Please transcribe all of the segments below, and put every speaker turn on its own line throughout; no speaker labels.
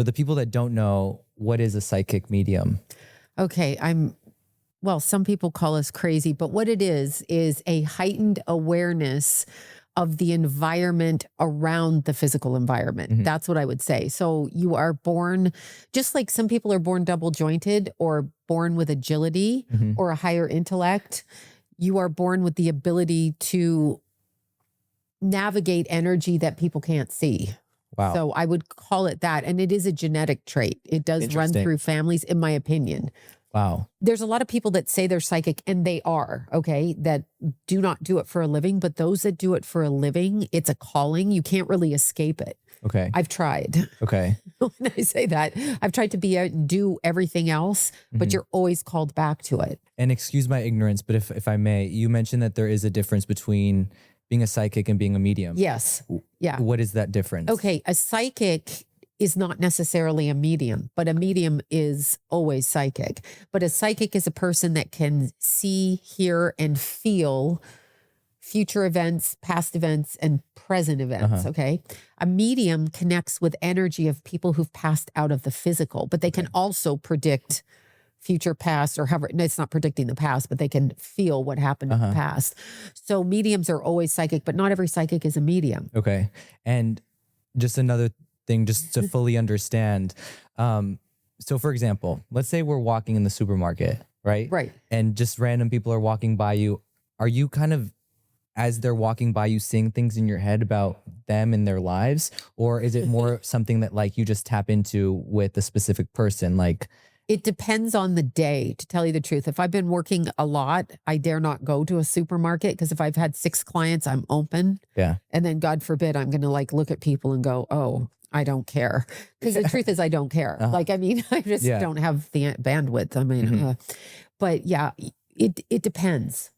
For the people that don't know, what is a psychic medium?
Okay, well, some people call us crazy, but what it is a heightened awareness of the environment around the physical environment.
Mhm.
That's what I would say. So you are born, just like some people are born double jointed or born with agility
Mhm.
or a higher intellect, you are born with the ability to navigate energy that people can't see.
Wow.
So I would call it that. And it is a genetic trait. It does run
Interesting.
through families, in my opinion.
Wow.
There's a lot of people that say they're psychic, and they are, okay, that do not do it for a living. But those that do it for a living, it's a calling. You can't really escape it.
Okay.
I've tried.
Okay.
When I say that, I've tried to be out and do everything else, but
Mhm.
you're always called back to it.
And excuse my ignorance, but if I may, you mentioned that there is a difference between being a psychic and being a medium.
Yes. Yeah.
What is that difference?
Okay. A psychic is not necessarily a medium, but a medium is always psychic. But a psychic is a person that can see, hear, and feel future events, past events, and present events. Okay. A medium connects with energy of people who've passed out of the physical, but they can also predict future, past, or however. No, it's not predicting the past, but they can feel what happened in the past. So mediums are always psychic, but not every psychic is a medium.
Okay. And just another thing, just to fully understand. So for example, let's say we're walking in the supermarket, right?
Right.
And just random people are walking by you. Are you kind of, as they're walking by you, seeing things in your head about them and their lives? Or is it more something that like you just tap into with a specific person? Like,
it depends on the day, to tell you the truth. If I've been working a lot, I dare not go to a supermarket, because if I've had 6 clients, I'm open.
yeah.
And then God forbid, I'm going to like look at people and go, oh, I don't care. Because the truth is, I don't care. Like, I mean, I just don't have the bandwidth. I mean, but yeah, it depends.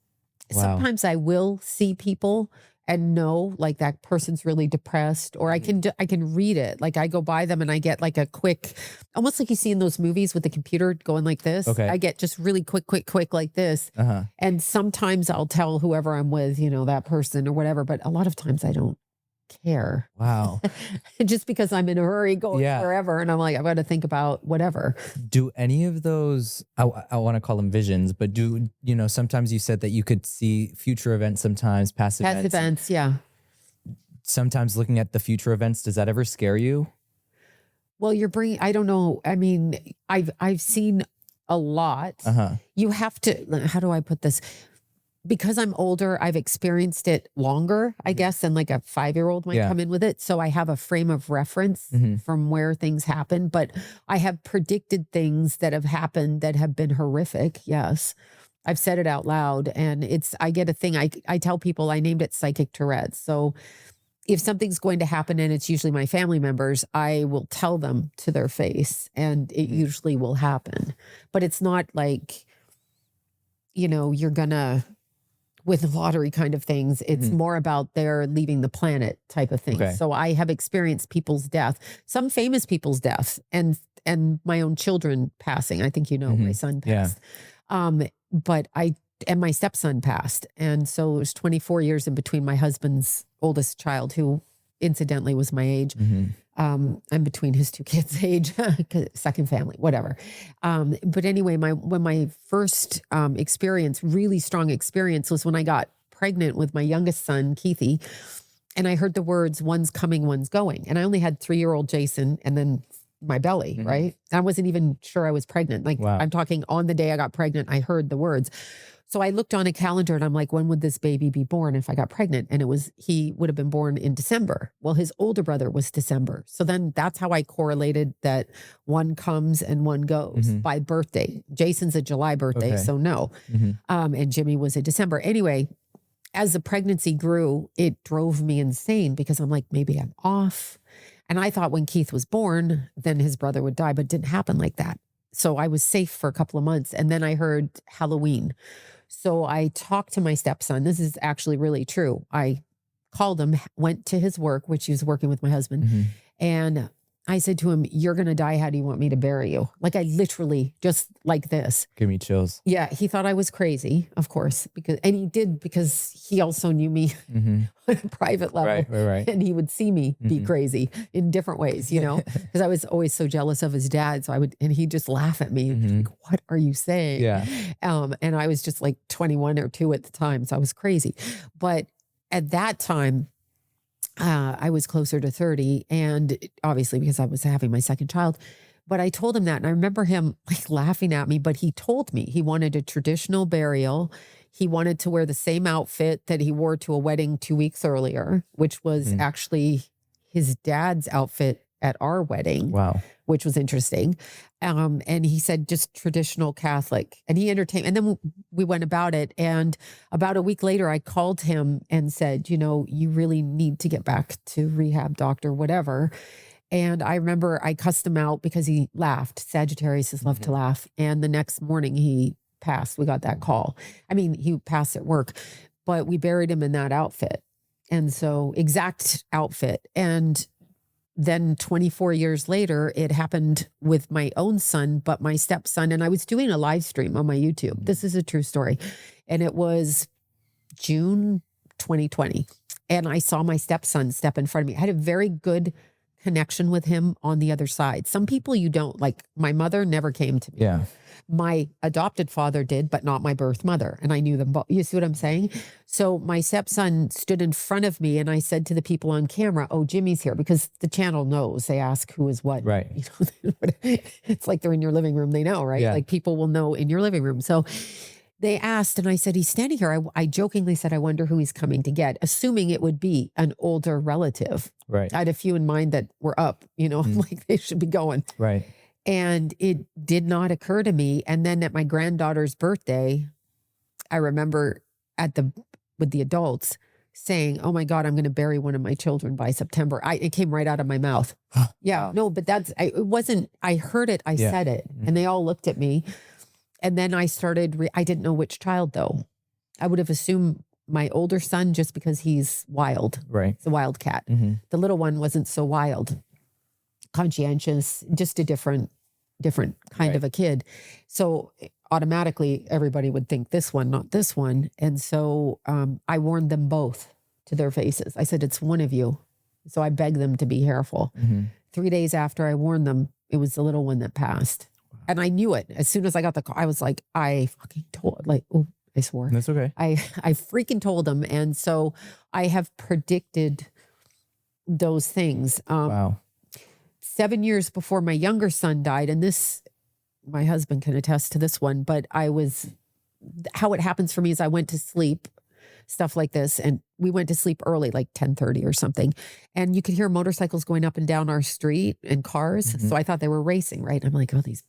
Wow.
Sometimes I will see people and know like that person's really depressed, or I can read it. Like I go by them and I get like a quick, almost like you see in those movies with the computer going like this.
Okay.
I get just really quick like this. And sometimes I'll tell whoever I'm with, you know, that person or whatever, but a lot of times I don't care.
Wow.
Just because I'm in a hurry going wherever, and I'm like, I've got to think about whatever.
Do any of those, I want to call them visions, but do, you know, sometimes you said that you could see future events, sometimes past events.
Yeah.
Sometimes looking at the future events, does that ever scare you?
Well, you're bringing, I don't know. I mean, I've seen a lot. You have to, how do I put this? Because I'm older, I've experienced it longer, I guess, than like a 5-year-old might come in with it. So I have a frame of reference from where things happen, but I have predicted things that have happened that have been horrific. Yes. I've said it out loud, and I get a thing. I tell people, I named it psychic Tourette's. So if something's going to happen, and it's usually my family members, I will tell them to their face, and it usually will happen. But it's not like, you know, you're gonna, with lottery kind of things, it's more about they're leaving the planet type of thing.
Okay.
So I have experienced people's death, some famous people's death, and my own children passing. I think, you know, my son passed. But and my stepson passed. And so it was 24 years in between my husband's oldest child, who incidentally was my age. I'm between his 2 kids' age, second family, whatever. But anyway, when my first experience, really strong experience, was when I got pregnant with my youngest son, Keithy, and I heard the words, "One's coming, one's going." And I only had 3-year-old Jason, and then my belly, right? I wasn't even sure I was pregnant. Like, I'm talking on the day I got pregnant, I heard the words. So I looked on a calendar and I'm like, when would this baby be born if I got pregnant? And he would have been born in December. Well, his older brother was December. So then that's how I correlated that one comes and one goes by birthday. Jason's a July birthday, so no. And Jimmy was a December. Anyway, as the pregnancy grew, it drove me insane, because I'm like, maybe I'm off. And I thought when Keith was born, then his brother would die, but it didn't happen like that. So I was safe for a couple of months. And then I heard Halloween. So I talked to my stepson. This is actually really true. I called him, went to his work, which he was working with my husband. And I said to him, "You're going to die. How do you want me to bury you?" Like I literally just like this.
Give me chills.
Yeah. He thought I was crazy, of course, and he did, because he also knew me on a private level,
Right.
and he would see me be crazy in different ways, because I was always so jealous of his dad. So and he'd just laugh at me. Like, what are you saying?
Yeah.
And I was just like 21 or 2 at the time. So I was crazy. But at that time, I was closer to 30, and obviously because I was having my second child, but I told him that. And I remember him like laughing at me, but he told me he wanted a traditional burial. He wanted to wear the same outfit that he wore to a wedding 2 weeks earlier, which was actually his dad's outfit at our wedding.
Wow.
Which was interesting. And he said just traditional Catholic, and he entertained. And then we went about it. And about a week later, I called him and said, you really need to get back to rehab, doctor, whatever. And I remember I cussed him out because he laughed. Sagittarius love to laugh. And the next morning he passed. We got that call. I mean, he passed at work, but we buried him in that outfit. And so exact outfit. And then 24 years later, it happened with my own son, but my stepson. And I was doing a live stream on my YouTube. This is a true story. And it was June 2020. And I saw my stepson step in front of me. I had a very good connection with him on the other side. Some people you don't, like my mother never came to me.
Yeah.
My adopted father did, but not my birth mother. And I knew them both. You see what I'm saying? So my stepson stood in front of me, and I said to the people on camera, "Oh, Jimmy's here," because the channel knows. They ask who is what.
Right.
It's like they're in your living room. They know, right?
Yeah.
Like people will know in your living room. So they asked, and I said, "He's standing here." I jokingly said, "I wonder who he's coming to get," assuming it would be an older relative.
Right.
I had a few in mind that were up, like they should be going.
Right.
And it did not occur to me. And then at my granddaughter's birthday, I remember with the adults saying, "Oh my God, I'm going to bury one of my children by September." It came right out of my mouth. Yeah,
Wow.
no, but it wasn't, I heard it, I said it, and they all looked at me. And then I started, I didn't know which child though. I would have assumed my older son, just because he's wild.
Right.
He's a wild cat. The little one wasn't so wild. Conscientious, just a different kind of a kid. So automatically everybody would think this one, not this one. And so I warned them both to their faces. I said, "It's one of you." So I begged them to be careful. 3 days after I warned them, it was the little one that passed. And I knew it. As soon as I got the call, I was like, I fucking told, like, oh, I swore.
That's okay.
I freaking told them. And so I have predicted those things.
Wow.
7 years before my younger son died, and my husband can attest to this one, but how it happens for me is I went to sleep, stuff like this, and we went to sleep early, like 10:30 or something, and you could hear motorcycles going up and down our street and cars. So I thought they were racing, right? I'm like, oh, these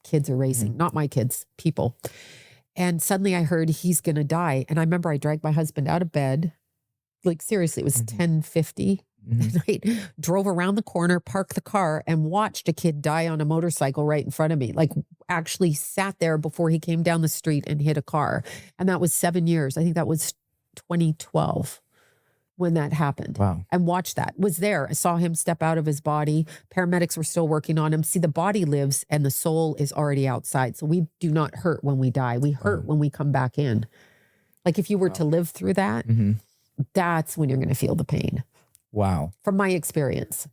kids are racing. Not my kids, people. And suddenly I heard he's going to die. And I remember I dragged my husband out of bed. Like seriously, it was 10:50. And I drove around the corner, parked the car, and watched a kid die on a motorcycle right in front of me. Like actually sat there before he came down the street and hit a car. And that was 7 years. I think that was 2012 when that happened.
Wow.
And watched that. Was there. I saw him step out of his body. Paramedics were still working on him. See, the body lives and the soul is already outside. So we do not hurt when we die. We hurt when we come back in. Like if you were to live through that, that's when you're going to feel the pain.
Wow.
From my experience.